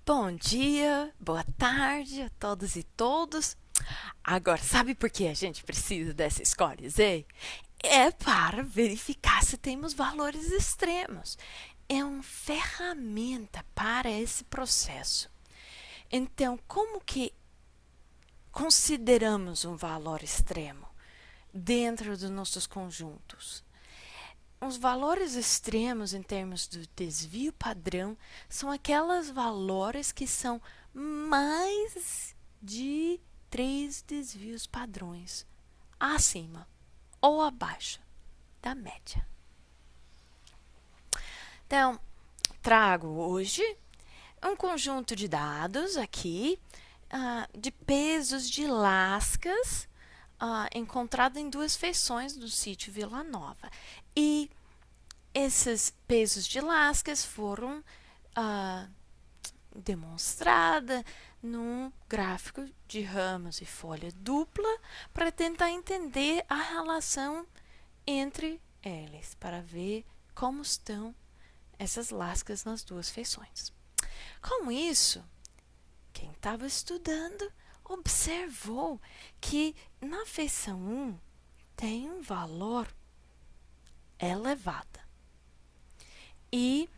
Bom dia, boa tarde a todos e todos. Agora, sabe por que a gente precisa dessa Score Z? É para verificar se temos valores extremos. É uma ferramenta para esse processo. Então, como que consideramos um valor extremo dentro dos nossos conjuntos? Os valores extremos em termos do desvio padrão são aqueles valores que são mais de 3 desvios padrões acima ou abaixo da média. Então, trago hoje um conjunto de dados aqui de pesos de lascas encontrado em 2 feições do sítio Vila Nova. E esses pesos de lascas foram demonstrados num gráfico de ramos e folha dupla para tentar entender a relação entre eles, para ver como estão essas lascas nas 2 feições. Com isso, quem estava estudando observou que na feição 1 tem um valor elevado. E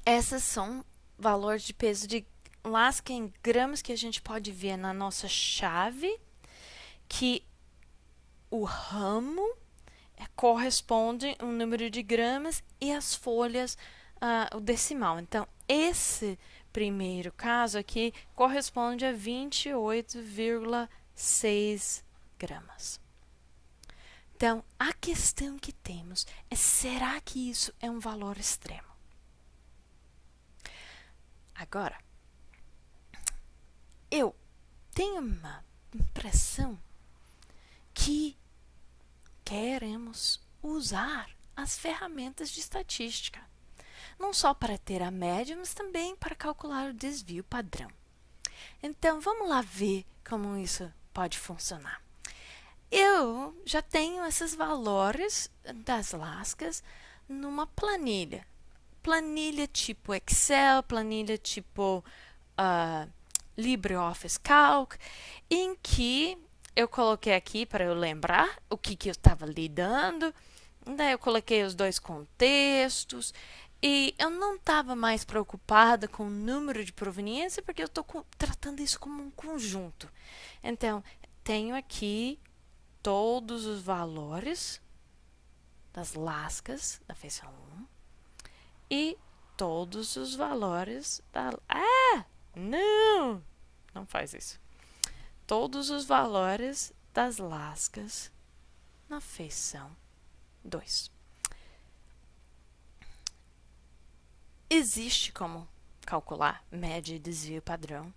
essas são valores de peso de lasca em gramas que a gente pode ver na nossa chave, que o ramo corresponde a um número de gramas e as folhas o decimal. Então, esse primeiro caso aqui corresponde a 28,6 gramas. Então, a questão que temos é: será que isso é um valor extremo? Agora, eu tenho uma impressão que queremos usar as ferramentas de estatística, não só para ter a média, mas também para calcular o desvio padrão. Então, vamos lá ver como isso pode funcionar. Eu já tenho esses valores das lascas numa planilha. Planilha tipo Excel, planilha tipo LibreOffice Calc, em que eu coloquei aqui para eu lembrar o que eu estava lidando. Daí eu coloquei os 2 contextos e eu não estava mais preocupada com o número de proveniência, porque eu estou tratando isso como um conjunto. Então, tenho aqui todos os valores das lascas da feição 1 e todos os valores da... Não faz isso. Todos os valores das lascas na feição 2. Existe como calcular média e desvio padrão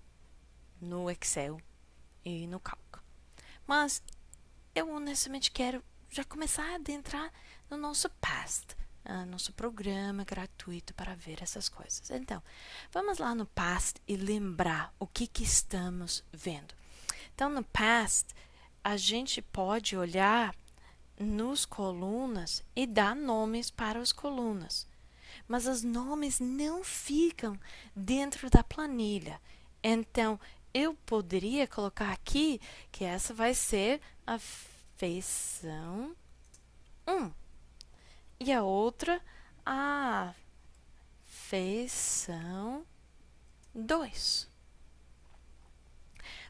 no Excel e no Calc. Mas eu honestamente quero já começar a adentrar no nosso PAST, nosso programa gratuito para ver essas coisas. Então, vamos lá no PAST e lembrar o que estamos vendo. Então, no PAST, a gente pode olhar nos colunas e dar nomes para as colunas, mas os nomes não ficam dentro da planilha. Então, eu poderia colocar aqui que essa vai ser a feição 1 e a outra a feição 2.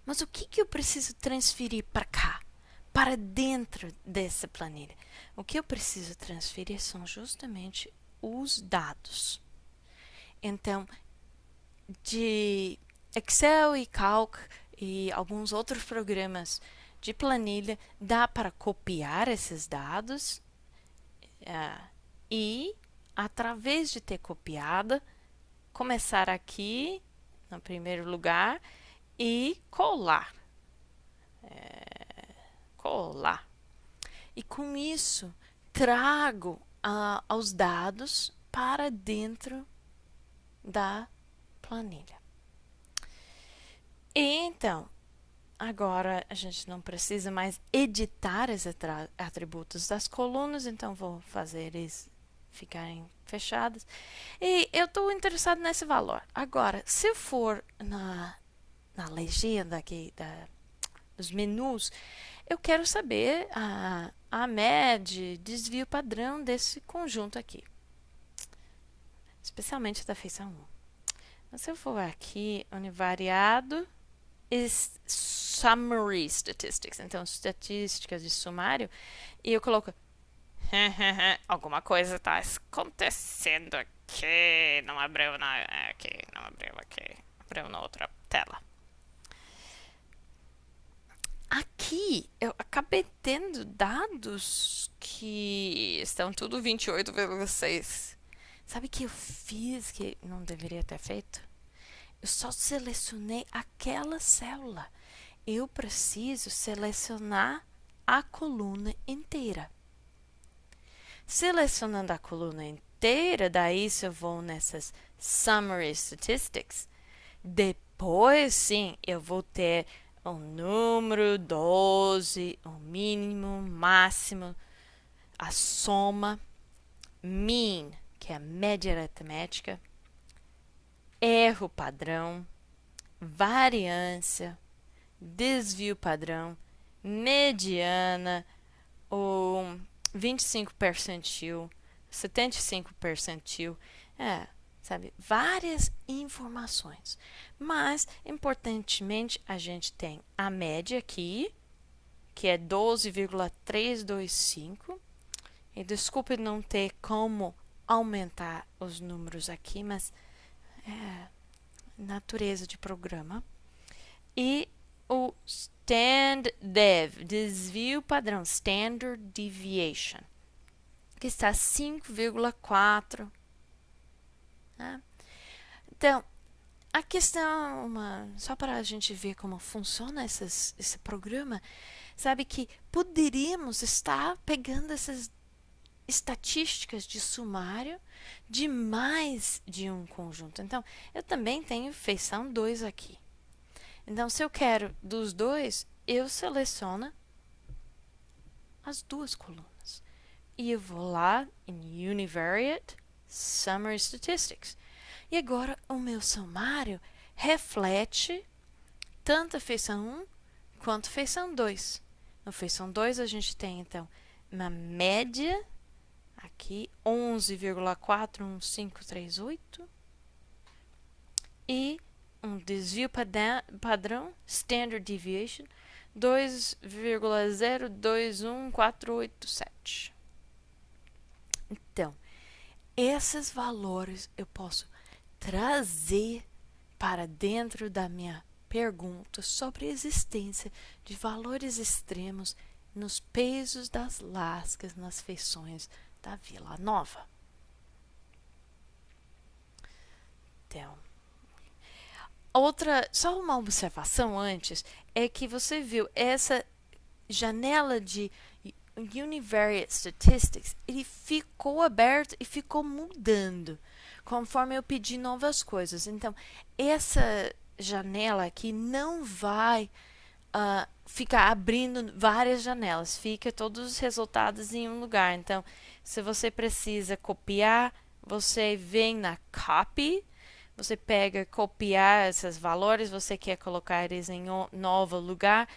Mas o que eu preciso transferir para cá, para dentro dessa planilha? O que eu preciso transferir são justamente os dados. Então, de Excel e Calc e alguns outros programas de planilha, dá para copiar esses dados e, através de ter copiado, começar aqui no primeiro lugar e colar. Colar. E com isso, trago os dados para dentro da planilha. E então, agora a gente não precisa mais editar os atributos das colunas, então vou fazer isso ficarem fechadas. E eu estou interessado nesse valor. Agora, se for na legenda aqui dos menus, eu quero saber a média, desvio padrão desse conjunto aqui. Especialmente da feição 1. Então, se eu for aqui, univariado, summary statistics, então estatísticas de sumário, e eu coloco alguma coisa está acontecendo aqui, não abriu abriu na outra tela. Aqui eu acabei tendo dados que estão tudo 28,6. Sabe o que eu fiz que não deveria ter feito? Eu só selecionei aquela célula. Eu preciso selecionar a coluna inteira. Selecionando a coluna inteira, daí se eu vou nessas Summary Statistics, depois sim eu vou ter o número 12, o mínimo, máximo, a soma, mean, que é a média aritmética, erro padrão, variância, desvio padrão, mediana, o 25 percentil, 75 percentil, sabe, várias informações. Mas, importantemente, a gente tem a média aqui, que é 12,325. E desculpe não ter como aumentar os números aqui, mas é natureza de programa. E o StandDev, desvio padrão, Standard Deviation, que está 5,4. Né? Então, a questão, só para a gente ver como funciona esse programa, sabe que poderíamos estar pegando essas estatísticas de sumário de mais de um conjunto. Então, eu também tenho feição 2 aqui. Então, se eu quero dos dois, eu seleciono as duas colunas. E eu vou lá em Univariate, Summary Statistics. E agora o meu sumário reflete tanto a feição 1 quanto a feição 2. Na feição 2 a gente tem então uma média aqui 11,41538 e um desvio padrão, Standard Deviation, 2,021487. Então, esses valores eu posso trazer para dentro da minha pergunta sobre a existência de valores extremos nos pesos das lascas nas feições da Vila Nova. Então, só uma observação antes, é que você viu essa janela de Univariate Statistics, ele ficou aberto e ficou mudando conforme eu pedi novas coisas. Então, essa janela aqui não vai ficar abrindo várias janelas, fica todos os resultados em um lugar. Então, se você precisa copiar, você vem na Copy, você pega copiar esses valores, você quer colocar eles em um novo lugar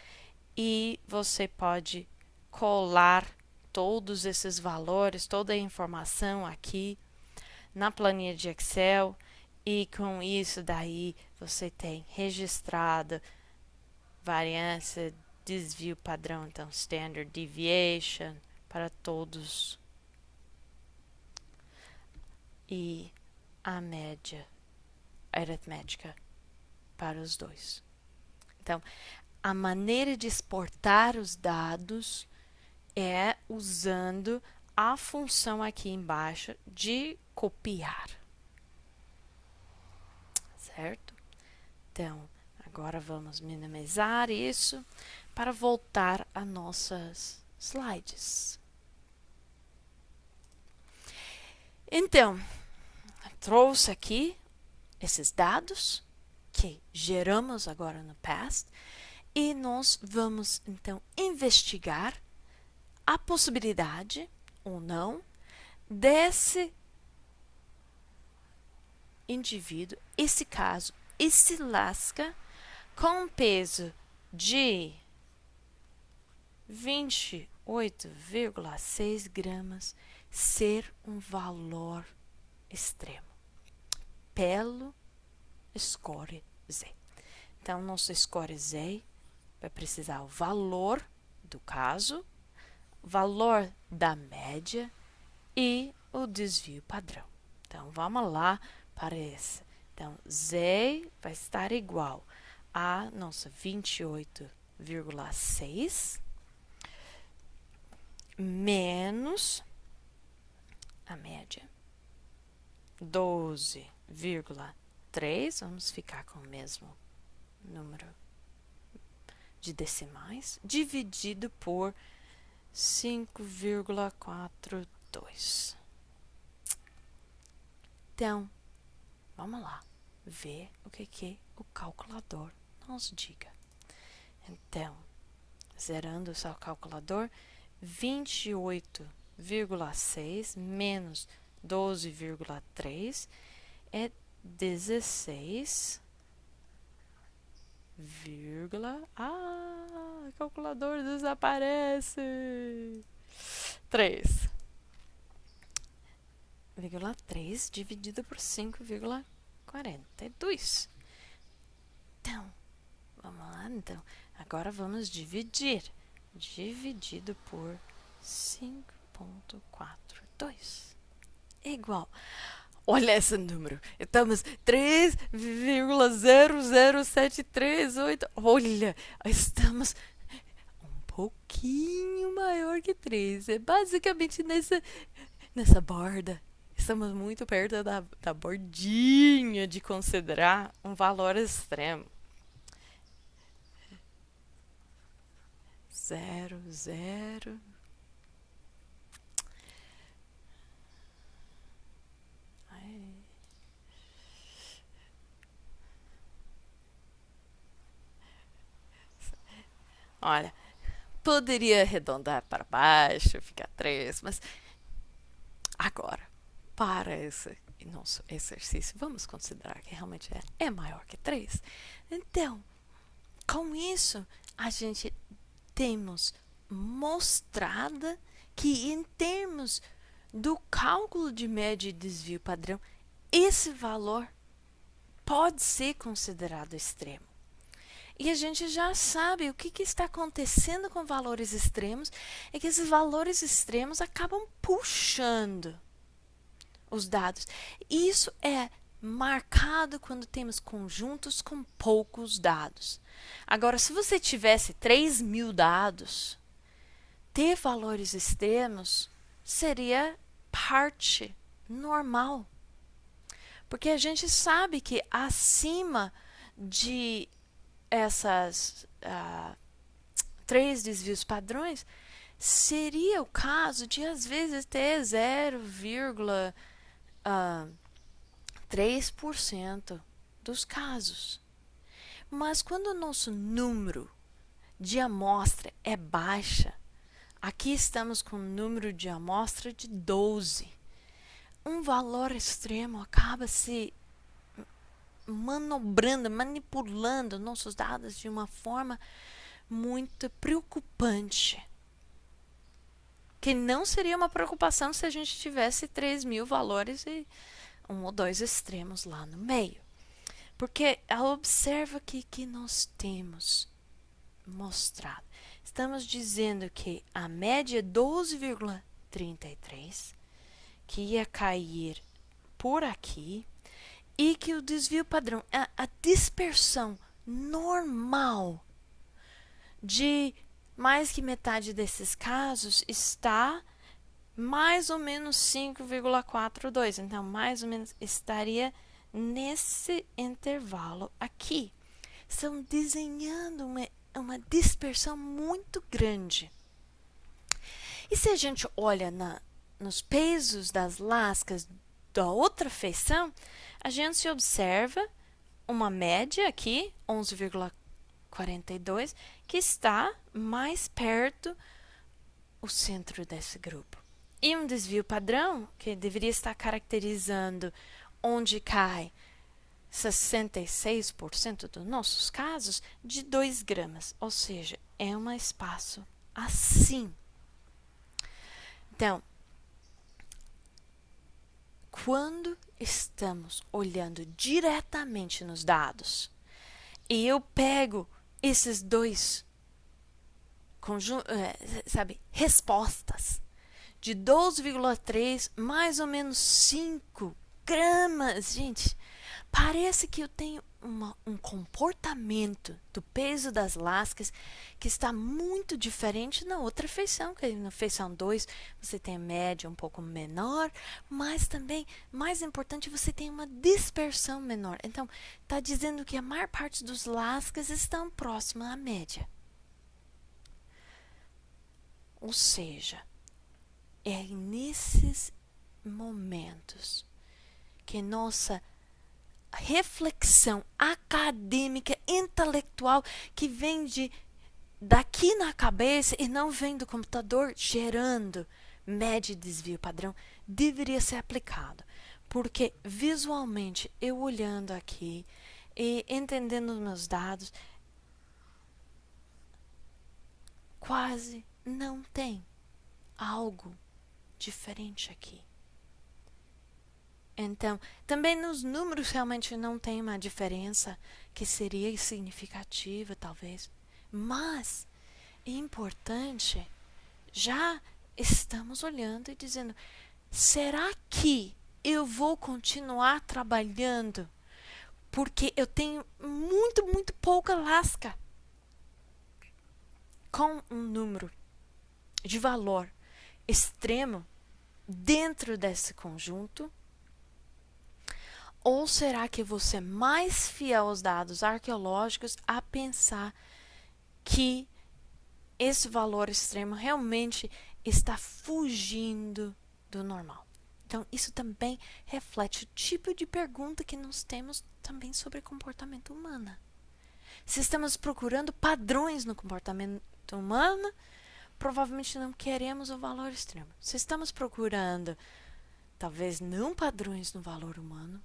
e você pode colar todos esses valores, toda a informação aqui na planilha de Excel e com isso daí você tem registrado variância, desvio padrão, então Standard Deviation para todos e a média aritmética para os dois. Então, a maneira de exportar os dados é usando a função aqui embaixo de copiar. Certo? Então, agora vamos minimizar isso para voltar a nossas slides. Então, trouxe aqui esses dados que geramos agora no past e nós vamos então investigar a possibilidade ou não desse indivíduo, esse caso, esse lasca com um peso de 28,6 gramas ser um valor extremo pelo score Z. Então, nosso score Z vai precisar o valor do caso, o valor da média e o desvio padrão. Então, vamos lá para esse. Então, Z vai estar igual a nossa 28,6 menos a média 12,3, vamos ficar com o mesmo número de decimais, dividido por 5,42. Então, vamos lá ver o que o calculador nos diga. Então, zerando o seu calculador, 28,6 menos 12,3 é 16, calculador desaparece. 3,3 dividido por 5,42. Então, vamos lá, então. Agora vamos dividir. Dividido por 5,42 é igual. Olha esse número. Estamos 3,00738. Olha, estamos um pouquinho maior que 3. É basicamente nessa borda. Estamos muito perto da bordinha de considerar um valor extremo. 0,0. Olha, poderia arredondar para baixo, ficar 3, mas agora, para esse nosso exercício, vamos considerar que realmente é maior que 3. Então, com isso, a gente temos mostrada que em termos do cálculo de média e desvio padrão, esse valor pode ser considerado extremo. E a gente já sabe o que está acontecendo com valores extremos, é que esses valores extremos acabam puxando os dados. Isso é marcado quando temos conjuntos com poucos dados. Agora, se você tivesse 3.000 dados, ter valores extremos seria parte normal. Porque a gente sabe que acima de essas 3 desvios padrões, seria o caso de, às vezes, ter 0,3% dos casos. Mas quando o nosso número de amostra é baixa, aqui estamos com um número de amostra de 12. Um valor extremo acaba se manobrando, manipulando nossos dados de uma forma muito preocupante. Que não seria uma preocupação se a gente tivesse 3.000 valores e 1 ou 2 extremos lá no meio. Porque observa que nós temos mostrado. Estamos dizendo que a média é 12,33, que ia cair por aqui, e que o desvio padrão, a dispersão normal de mais que metade desses casos está mais ou menos 5,42. Então, mais ou menos estaria nesse intervalo aqui. Estão desenhando uma dispersão muito grande. E se a gente olha nos pesos das lascas da outra feição, a gente se observa uma média aqui, 11,42, que está mais perto do centro desse grupo. E um desvio padrão, que deveria estar caracterizando onde cai 66% dos nossos casos, de 2 gramas. Ou seja, é um espaço assim. Então, quando estamos olhando diretamente nos dados e eu pego esses dois respostas de 12,3 mais ou menos 5 gramas, gente, parece que eu tenho um comportamento do peso das lascas que está muito diferente na outra feição, que na feição 2 você tem a média um pouco menor, mas também, mais importante, você tem uma dispersão menor. Então, está dizendo que a maior parte dos lascas estão próxima à média. Ou seja, é nesses momentos que nossa reflexão acadêmica, intelectual, que vem daqui na cabeça e não vem do computador gerando média e desvio padrão, deveria ser aplicado. Porque visualmente, eu olhando aqui e entendendo os meus dados, quase não tem algo diferente aqui. Então, também nos números realmente não tem uma diferença que seria significativa, talvez. Mas é importante, já estamos olhando e dizendo, será que eu vou continuar trabalhando porque eu tenho muito pouca lasca com um número de valor extremo dentro desse conjunto? Ou será que você é mais fiel aos dados arqueológicos a pensar que esse valor extremo realmente está fugindo do normal? Então, isso também reflete o tipo de pergunta que nós temos também sobre comportamento humano. Se estamos procurando padrões no comportamento humano, provavelmente não queremos o valor extremo. Se estamos procurando, talvez não padrões no valor humano,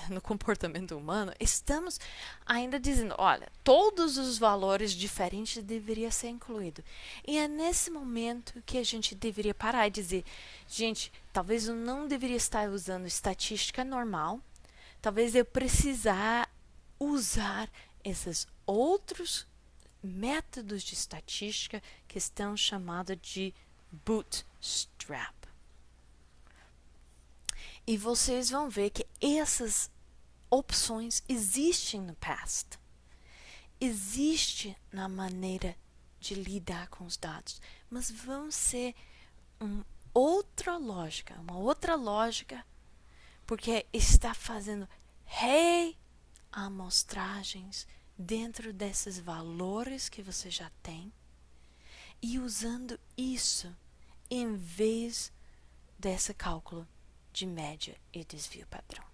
no comportamento humano, estamos ainda dizendo, olha, todos os valores diferentes deveriam ser incluídos. E é nesse momento que a gente deveria parar e dizer, gente, talvez eu não deveria estar usando estatística normal, talvez eu precisar usar esses outros métodos de estatística que estão chamados de bootstrap. E vocês vão ver que essas opções existem no past. Existe na maneira de lidar com os dados, mas vão ser uma outra lógica, porque está fazendo reamostragens dentro desses valores que você já tem e usando isso em vez desse cálculo de média e desvio padrão.